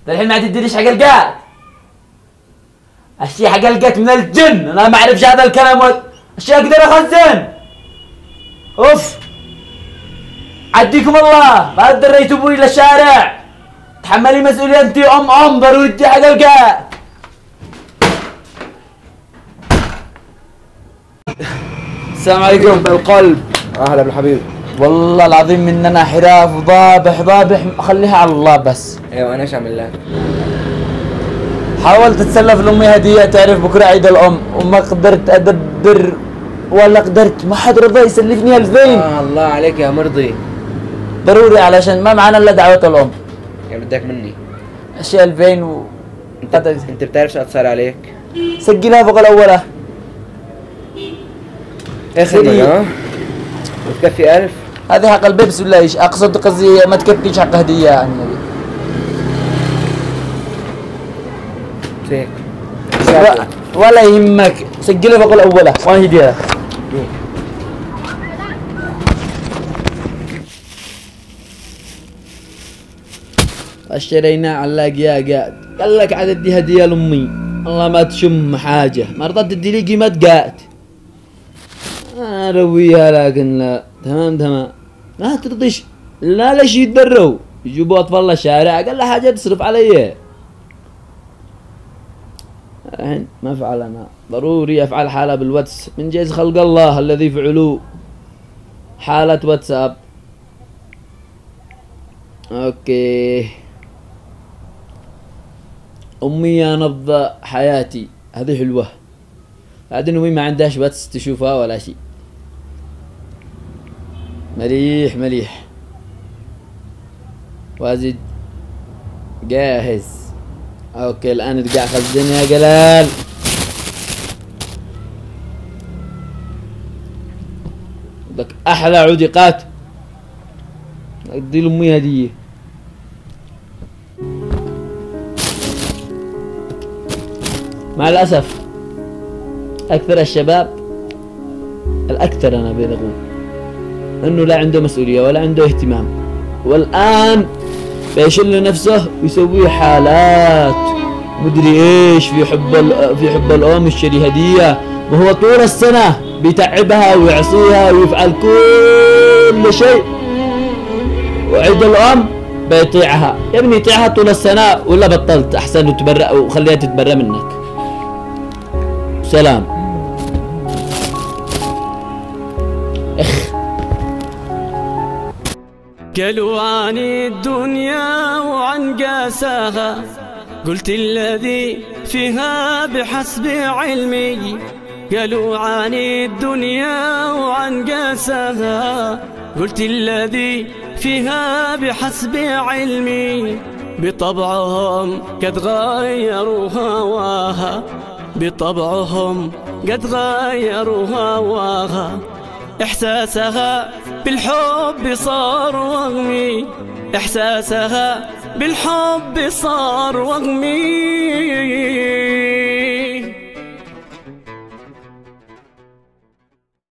الحين ما تدريش حقلقات. اشياء حقلقت من الجن، انا ما اعرفش هذا الكلام اشياء اقدر اخزن. اوف عديكم الله، ما دريتوا ابوي للشارع. تحملي مسؤولية انت ضروري تجي حقلقات. السلام عليكم بالقلب. اهلا بالحبيب. والله العظيم مننا حراف وضابح خليها على الله بس. ايوه انا ايش اعمل لك؟ حاولت اتسلف لامي هديه، تعرف بكره عيد الام وما قدرت ادبر ولا قدرت، ما حد رضى يسلفني 2000. الله عليك يا مرضي. ضروري علشان ما معنا الا دعوه الام. يعني بدك مني اشياء 2000 انت بتعرف شو صار عليك؟ سجلها فوق الاولى. اخر ها؟ بتكفي 1000؟ هذه حق البيبس ولا ايش؟ اقصد قصدي ما تكفيش حق هديه يعني. هيك ولا يهمك، سجلها فوق الاولى وانا هديها. اشترينا علاق يا قاد، قال لك عاد ادي هديه لامي، والله ما تشم حاجه، ما رضت تدي لي قيمه قاد. ارويها لكن لا، تمام ما ترضيش، لا ليش يتبروا يجيبوا اطفال الشارع، قال لها حاجه تصرف علي. الحين ما افعل انا، ضروري افعل حاله بالواتس من جيز خلق الله الذي فعلوه، حالة واتساب. اوكي امي يا نبض حياتي، هذه حلوة. بعدين امي ما عندهاش واتس تشوفها ولا شيء. مليح وازد جاهز. اوكي الان ارجع خزن يا جلال. بدك احلى عدقات، ادي لامي هديه. مع الاسف اكثر الشباب، الاكثر انا بين اقول انه لا عنده مسؤوليه ولا عنده اهتمام، والان بيشل نفسه ويسوي حالات مدري ايش في حب الام، يشتري هديه وهو طول السنه بيتعبها ويعصيها ويفعل كل شيء، وعيد الام بيطيعها. يا ابني طيعها طول السنه ولا بطلت احسن وتبرأ وخليها تتبرأ منك. سلام. قالوا عن الدنيا وعن قاساها، قلت الذي فيها بحسب علمي. قالوا عن الدنيا وعن قاساها، قلت الذي فيها بحسب علمي. بطبعهم قد غيروا هواها، بطبعهم قد غيروا هواها. إحساسها بالحب صار وهمي، إحساسها بالحب صار وهمي.